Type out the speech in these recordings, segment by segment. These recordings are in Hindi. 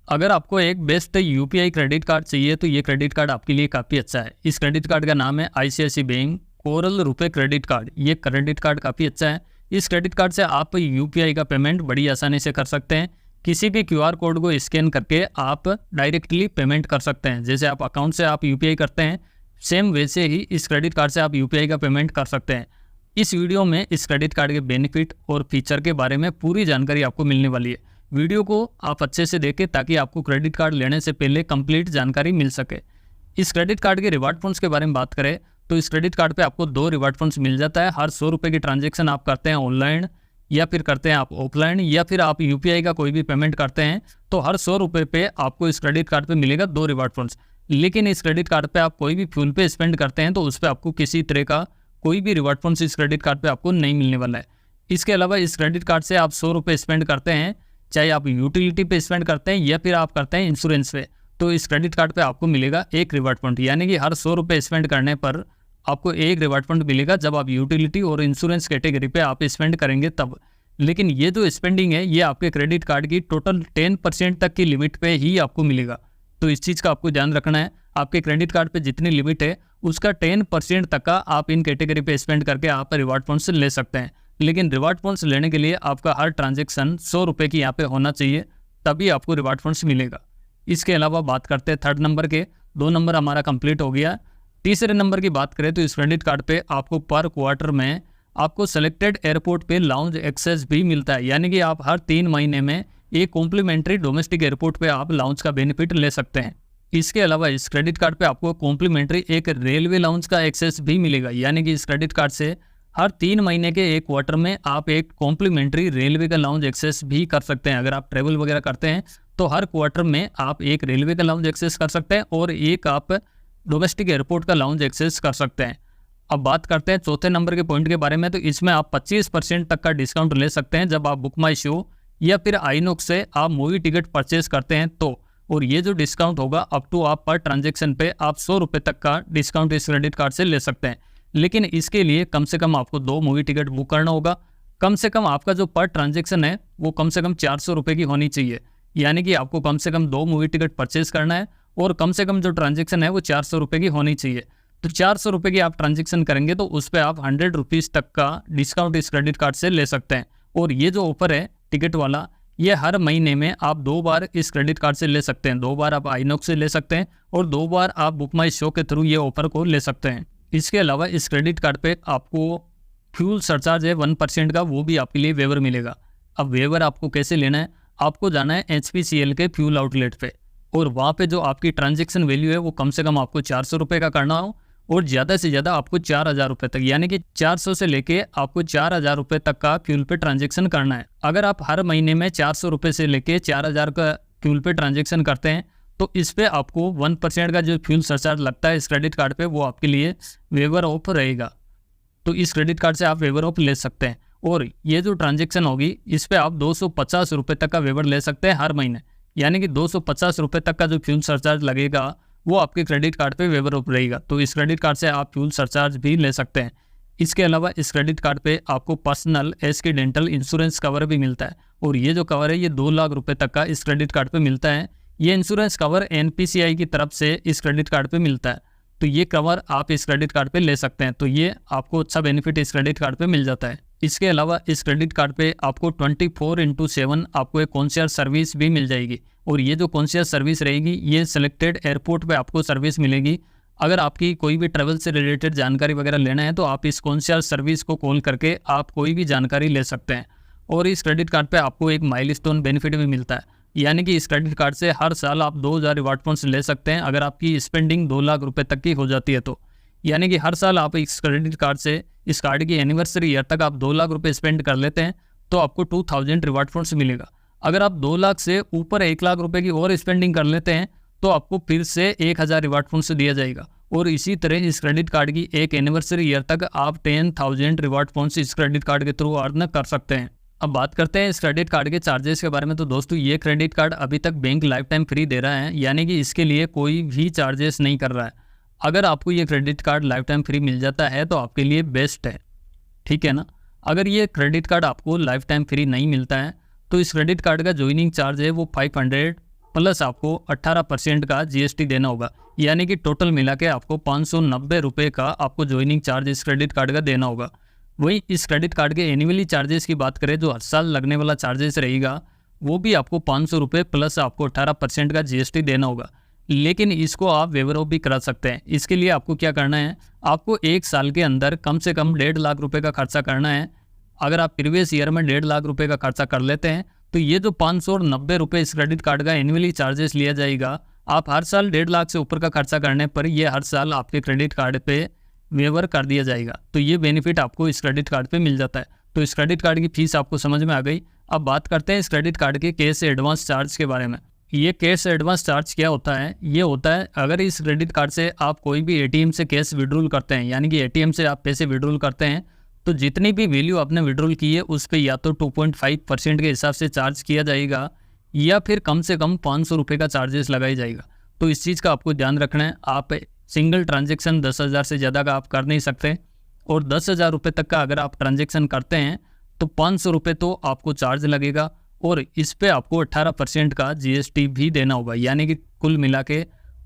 अगर आपको एक बेस्ट यूपीआई क्रेडिट कार्ड चाहिए तो ये क्रेडिट कार्ड आपके लिए काफ़ी अच्छा है। इस क्रेडिट कार्ड का नाम है आईसीआईसी बैंक कोरल रुपए क्रेडिट कार्ड। ये क्रेडिट कार्ड काफ़ी अच्छा है। इस क्रेडिट कार्ड से आप यूपीआई का पेमेंट बड़ी आसानी से कर सकते हैं। किसी भी क्यूआर कोड को स्कैन करके आप डायरेक्टली पेमेंट कर सकते हैं। जैसे आप अकाउंट से आप यूपीआई करते हैं, सेम वैसे ही इस क्रेडिट कार्ड से आप यूपीआई का पेमेंट कर सकते हैं। इस वीडियो में इस क्रेडिट कार्ड के बेनिफिट और फीचर के बारे में पूरी जानकारी आपको मिलने वाली है। वीडियो को आप अच्छे से देखें ताकि आपको क्रेडिट कार्ड लेने से पहले कंप्लीट जानकारी मिल सके। इस क्रेडिट कार्ड के रिवार्ड फंड्स के बारे में बात करें तो इस क्रेडिट कार्ड पे आपको 2 रिवार्ड फंड्स मिल जाता है। हर 100 रुपये की ट्रांजेक्शन आप करते हैं ऑनलाइन या फिर करते हैं आप ऑफलाइन या फिर आप यूपीआई का कोई भी पेमेंट करते हैं तो हर 100 रुपये पे आपको इस क्रेडिट कार्ड पे मिलेगा 2 रिवार्ड फंड्स। लेकिन इस क्रेडिट कार्ड पे आप कोई भी फ्यूल पे स्पेंड करते हैं तो उस पर आपको किसी तरह का कोई भी रिवार्ड फंड्स इस क्रेडिट कार्ड पे आपको नहीं मिलने वाला है। इसके अलावा इस क्रेडिट कार्ड से आप 100 रुपये स्पेंड करते हैं, चाहे आप यूटिलिटी पे स्पेंड करते हैं या फिर आप करते हैं इंश्योरेंस पे, तो इस क्रेडिट कार्ड पे आपको मिलेगा 1 रिवार्ड फंड। यानी कि हर 100 रुपये स्पेंड करने पर आपको 1 रिवार्ड फंड मिलेगा जब आप यूटिलिटी और इंश्योरेंस कैटेगरी पे आप स्पेंड करेंगे तब। लेकिन ये जो स्पेंडिंग है ये आपके क्रेडिट कार्ड की टोटल 10% तक की लिमिट पे ही आपको मिलेगा। तो इस चीज़ का आपको ध्यान रखना है। आपके क्रेडिट कार्ड पे जितनी लिमिट है उसका 10% तक का आप इन कैटेगरी पे स्पेंड करके आप रिवार्ड फंड्स ले सकते हैं। लेकिन रिवार्ड फंड्स लेने के लिए आपका हर ट्रांजेक्शन 100 रुपये की यहाँ पे होना चाहिए, तभी आपको रिवार्ड फंड्स मिलेगा। इसके अलावा बात करते हैं 3rd नंबर के। 2 नंबर हमारा कंप्लीट हो गया। तीसरे नंबर की बात करें तो इस क्रेडिट कार्ड पे आपको पर क्वार्टर में आपको सेलेक्टेड एयरपोर्ट पे लाउंज एक्सेस भी मिलता है। यानी कि आप हर 3 महीने में एक कॉम्प्लीमेंट्री डोमेस्टिक एयरपोर्ट पे आप लाउंज का बेनिफिट ले सकते हैं। इसके अलावा इस क्रेडिट कार्ड पे आपको कॉम्प्लीमेंट्री एक रेलवे लाउंज का एक्सेस भी मिलेगा। यानी कि इस क्रेडिट कार्ड से हर 3 महीने के एक क्वार्टर में आप एक कॉम्प्लीमेंट्री रेलवे का लाउंज एक्सेस भी कर सकते हैं। अगर आप ट्रेवल वगैरह करते हैं तो हर क्वार्टर में आप एक रेलवे का लाउंज एक्सेस कर सकते हैं और एक आप डोमेस्टिक एयरपोर्ट का लाउंज एक्सेस कर सकते हैं। अब बात करते हैं 4थे नंबर के पॉइंट के बारे में। तो इसमें आप 25% तक का डिस्काउंट ले सकते हैं जब आप बुक माई शो या फिर आईनॉक्स से आप मूवी टिकट परचेज करते हैं तो। और ये जो डिस्काउंट होगा अप टू आप पर ट्रांजेक्शन पे आप 100 रुपये तक का डिस्काउंट इस क्रेडिट कार्ड से ले सकते हैं। लेकिन इसके लिए कम से कम आपको 2 मूवी टिकट बुक करना होगा। कम से कम आपका जो पर ट्रांजेक्शन है वो कम से कम 400 रुपये की होनी चाहिए। यानी कि आपको कम से कम 2 मूवी टिकट परचेज करना है और कम से कम जो ट्रांजेक्शन है वो 400 रुपये की होनी चाहिए। तो 400 रुपये की आप ट्रांजेक्शन करेंगे तो उस पर आप 100 रुपीज़ तक का डिस्काउंट इस क्रेडिट कार्ड से ले सकते हैं। और ये जो ऑफर है टिकट वाला, ये हर महीने में आप 2 बार इस क्रेडिट कार्ड से ले सकते हैं। 2 बार आप आईनॉक्स से ले सकते हैं और 2 बार आप बुक माई शो के थ्रू ये ऑफर को ले सकते हैं। इसके अलावा इस क्रेडिट कार्ड पे आपको फ्यूल सरचार्ज है 1% का, वो भी आपके लिए वेवर मिलेगा। अब वेवर आपको कैसे लेना है, आपको जाना है HPCL के फ्यूल आउटलेट पे और वहाँ पे जो आपकी ट्रांजेक्शन वैल्यू है वो कम से कम आपको 400 रुपये का करना हो और ज़्यादा से ज़्यादा आपको 4000 रुपये तक, यानी कि 400 से लेके आपको 4000 रुपये तक का फ्यूल पे ट्रांजेक्शन करना है। अगर आप हर महीने में 400 रुपये से लेके 4000 का फ्यूल पे ट्रांजेक्शन करते हैं तो इस पे आपको 1% का जो फ्यूल सरचार्ज लगता है इस क्रेडिट कार्ड पे वो आपके लिए वेवर ऑफ रहेगा। तो इस क्रेडिट कार्ड से आप वेवर ऑफ ले सकते हैं और ये जो ट्रांजेक्शन होगी इस पे आप 250 रुपये तक का वेवर ले सकते हैं हर महीने। यानी कि 250 रुपये तक का जो फ्यूल सरचार्ज लगेगा वो आपके क्रेडिट कार्ड पे वेवर ऑफ रहेगा। तो इस क्रेडिट कार्ड से आप फ्यूल सरचार्ज भी ले सकते हैं। इसके अलावा इस क्रेडिट कार्ड पे आपको पर्सनल एक्सीडेंटल इंश्योरेंस कवर भी मिलता है और ये जो कवर है ये 2 लाख रुपये तक का इस क्रेडिट कार्ड पे मिलता है। ये इंश्योरेंस कवर NPCI की तरफ से इस क्रेडिट कार्ड पे मिलता है। तो ये कवर आप इस क्रेडिट कार्ड पे ले सकते हैं। तो ये आपको अच्छा बेनिफिट इस क्रेडिट कार्ड पे मिल जाता है। इसके अलावा इस क्रेडिट कार्ड पे आपको 24/7 आपको एक कॉन्शियस सर्विस भी मिल जाएगी और ये जो कॉन्शियस सर्विस रहेगी ये सिलेक्टेड एयरपोर्ट पे आपको सर्विस मिलेगी। अगर आपकी कोई भी ट्रैवल से रिलेटेड जानकारी वगैरह लेना है तो आप इस कॉन्शियस सर्विस को कॉल करके आप कोई भी जानकारी ले सकते हैं। और इस क्रेडिट कार्ड पे आपको एक माइलस्टोन बेनिफिट भी मिलता है। यानी कि इस क्रेडिट कार्ड से हर साल आप 2000 रिवार्ड पॉइंट्स ले सकते हैं अगर आपकी स्पेंडिंग 2 लाख रुपये तक की हो जाती है तो। यानी कि हर साल आप इस क्रेडिट कार्ड से इस कार्ड की एनिवर्सरी ईयर तक आप 2 लाख रुपये स्पेंड कर लेते हैं तो आपको 2000 रिवार्ड पॉइंट्स मिलेगा। अगर आप 2 लाख से ऊपर 1 लाख रुपए की और स्पेंडिंग कर लेते हैं तो आपको फिर से 1000 रिवार्ड पॉइंट्स दिया जाएगा। और इसी तरह इस क्रेडिट कार्ड की एक एनिवर्सरी ईयर तक आप 10,000 रिवार्ड पॉइंट्स इस क्रेडिट कार्ड के थ्रू अर्न कर सकते हैं। अब बात करते हैं इस क्रेडिट कार्ड के चार्जेस के बारे में। तो दोस्तों ये क्रेडिट कार्ड अभी तक बैंक लाइफ टाइम फ्री दे रहा है, यानी कि इसके लिए कोई भी चार्जेस नहीं कर रहा है। अगर आपको ये credit card life time free मिल जाता है तो आपके लिए बेस्ट है, ठीक है ना। अगर ये क्रेडिट कार्ड आपको लाइफ टाइम फ्री नहीं मिलता है तो इस क्रेडिट कार्ड का ज्वाइनिंग चार्ज है वो 500 प्लस आपको 18% का GST देना होगा, यानी कि टोटल मिला के आपको 590 रुपये का आपको ज्वाइनिंग चार्ज इस क्रेडिट कार्ड का देना होगा। वही इस क्रेडिट कार्ड के एनुअली चार्जेस की बात करें, जो हर साल लगने वाला चार्जेस रहेगा, वो भी आपको 500 रुपये प्लस आपको 18% का GST देना होगा। लेकिन इसको आप वेवर ऑफ भी करा सकते हैं। इसके लिए आपको क्या करना है, आपको 1 साल के अंदर कम से कम 1.5 लाख रुपये का खर्चा करना है। अगर आप प्रीवियस ईयर में 1.5 लाख रुपये का खर्चा कर लेते हैं तो ये जो 590 रुपये इस क्रेडिट कार्ड का एनुअली चार्जेस लिया जाएगा, आप हर साल 1.5 लाख से ऊपर का खर्चा करने पर ये हर साल आपके क्रेडिट कार्ड पे वेवर कर दिया जाएगा। तो ये बेनिफिट आपको इस क्रेडिट कार्ड पे मिल जाता है। तो इस क्रेडिट कार्ड की फीस आपको समझ में आ गई। अब बात करते हैं इस क्रेडिट कार्ड के कैश एडवांस चार्ज के बारे में। ये कैश एडवांस चार्ज क्या होता है? ये होता है अगर इस क्रेडिट कार्ड से आप कोई भी ATM से कैश विड्रॉल करते हैं, यानी कि ATM से आप पैसे विड्रॉल करते हैं, तो जितनी भी वैल्यू आपने विड्रॉल की है उस पर या तो 2.5% के हिसाब से चार्ज किया जाएगा या फिर कम से कम 500 रुपये का चार्जेस लगाया जाएगा। तो इस चीज़ का आपको ध्यान रखना है। आप सिंगल ट्रांजेक्शन 10,000 से ज़्यादा का आप कर नहीं सकते, और 10,000 रुपये तक का अगर आप ट्रांजेक्शन करते हैं तो 500 रुपये तो आपको चार्ज लगेगा, और इस पे आपको 18% का GST भी देना होगा, यानी कि कुल मिला के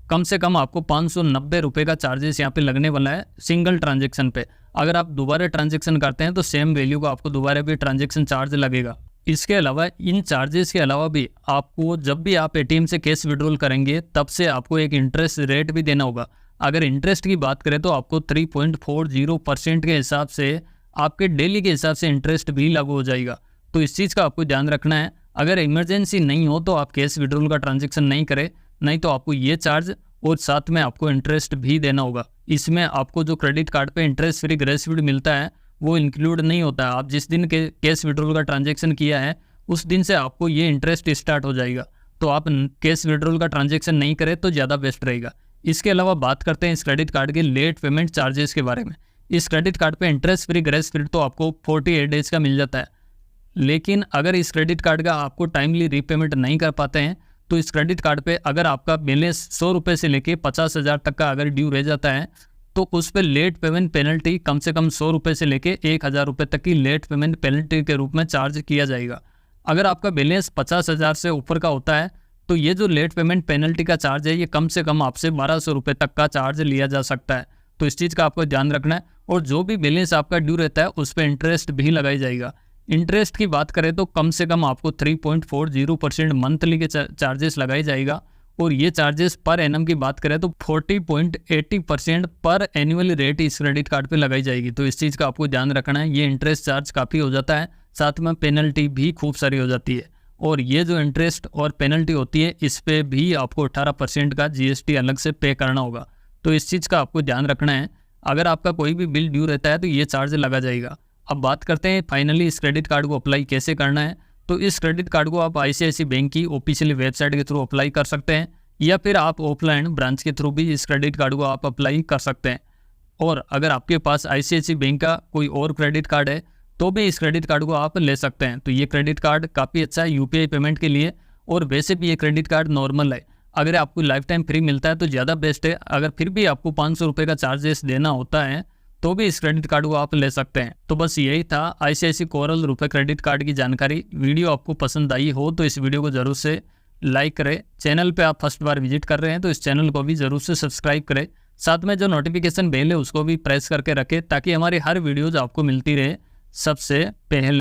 कम से कम आपको 590 रुपये का चार्जेस यहाँ पे लगने वाला है सिंगल ट्रांजेक्शन पे। अगर आप दोबारा ट्रांजेक्शन करते हैं तो सेम वैल्यू का आपको दोबारा भी ट्रांजेक्शन चार्ज लगेगा। इसके अलावा इन चार्जेस के अलावा भी आपको जब भी आप ATM से कैश विड्रॉल करेंगे तब से आपको एक इंटरेस्ट रेट भी देना होगा। अगर इंटरेस्ट की बात करें तो आपको 3.40% के हिसाब से आपके डेली के हिसाब से इंटरेस्ट भी लागू हो जाएगा। तो इस चीज़ का आपको ध्यान रखना है। अगर इमरजेंसी नहीं हो तो आप कैश विड्रॉल का ट्रांजेक्शन नहीं करें, नहीं तो आपको ये चार्ज और साथ में आपको इंटरेस्ट भी देना होगा। इसमें आपको जो क्रेडिट कार्ड पे इंटरेस्ट फ्री ग्रेस पीरियड मिलता है वो इंक्लूड नहीं होता है। आप जिस दिन के कैश विड्रॉल का ट्रांजेक्शन किया है उस दिन से आपको ये इंटरेस्ट स्टार्ट हो जाएगा। तो आप कैश विड्रॉल का ट्रांजेक्शन नहीं करें तो ज़्यादा बेस्ट रहेगा। इसके अलावा बात करते हैं इस क्रेडिट कार्ड के लेट पेमेंट चार्जेस के बारे में। इस क्रेडिट कार्ड पे इंटरेस्ट फ्री ग्रेस पीरियड तो आपको 48 डेज का मिल जाता है, लेकिन अगर इस क्रेडिट कार्ड का आपको टाइमली रीपेमेंट नहीं कर पाते हैं तो इस क्रेडिट कार्ड पे अगर आपका बैलेंस 100 रुपये से लेके 50,000 तक का अगर ड्यू रह जाता है तो उस पर लेट पेमेंट पेनल्टी कम से कम 100 रुपये से लेके 1,000 रुपये तक की लेट पेमेंट पेनल्टी के रूप में चार्ज किया जाएगा। अगर आपका बैलेंस 50,000 से ऊपर का होता है तो ये जो लेट पेमेंट पेनल्टी का चार्ज है ये कम से कम आपसे 1,200 रुपये तक का चार्ज लिया जा सकता है। तो इस चीज़ का आपको ध्यान रखना है। और जो भी बैलेंस आपका ड्यू रहता है उस पर इंटरेस्ट भी लगाई जाएगा। इंटरेस्ट की बात करें तो कम से कम आपको 3.40% मंथली के चार्जेस लगाई जाएगा, और ये चार्जेस पर एनम की बात करें तो 40.80% पर एनुअल रेट इस क्रेडिट कार्ड पे लगाई जाएगी। तो इस चीज़ का आपको ध्यान रखना है। ये इंटरेस्ट चार्ज काफ़ी हो जाता है, साथ में पेनल्टी भी खूब सारी हो जाती है, और ये जो इंटरेस्ट और पेनल्टी होती है इस पर भी आपको 18% का GST अलग से पे करना होगा। तो इस चीज़ का आपको ध्यान रखना है। अगर आपका कोई भी बिल ड्यू रहता है तो ये चार्ज लगा जाएगा। अब बात करते हैं फाइनली इस क्रेडिट कार्ड को अप्लाई कैसे करना है। तो इस क्रेडिट कार्ड को आप ICICI बैंक की ऑफिशियल वेबसाइट के थ्रू अप्लाई कर सकते हैं, या फिर आप ऑफलाइन ब्रांच के थ्रू भी इस क्रेडिट कार्ड को आप अप्लाई कर सकते हैं। और अगर आपके पास ICICI बैंक का कोई और क्रेडिट कार्ड है तो भी इस क्रेडिट कार्ड को आप ले सकते हैं। तो ये क्रेडिट कार्ड काफ़ी अच्छा है UPI पेमेंट के लिए, और वैसे भी ये क्रेडिट कार्ड नॉर्मल है। अगर आपको लाइफ टाइम फ्री मिलता है तो ज़्यादा बेस्ट है। अगर फिर भी आपको 500 रुपये का चार्जेस देना होता है तो भी इस क्रेडिट कार्ड को आप ले सकते हैं। तो बस यही था ICICI कोरल रुपए क्रेडिट कार्ड की जानकारी। वीडियो आपको पसंद आई हो तो इस वीडियो को ज़रूर से लाइक करें। चैनल पे आप फर्स्ट बार विजिट कर रहे हैं तो इस चैनल को भी ज़रूर से सब्सक्राइब करें। साथ में जो नोटिफिकेशन बेल है उसको भी प्रेस करके रखें ताकि हमारी हर वीडियोज़ आपको मिलती रहे सबसे पहले।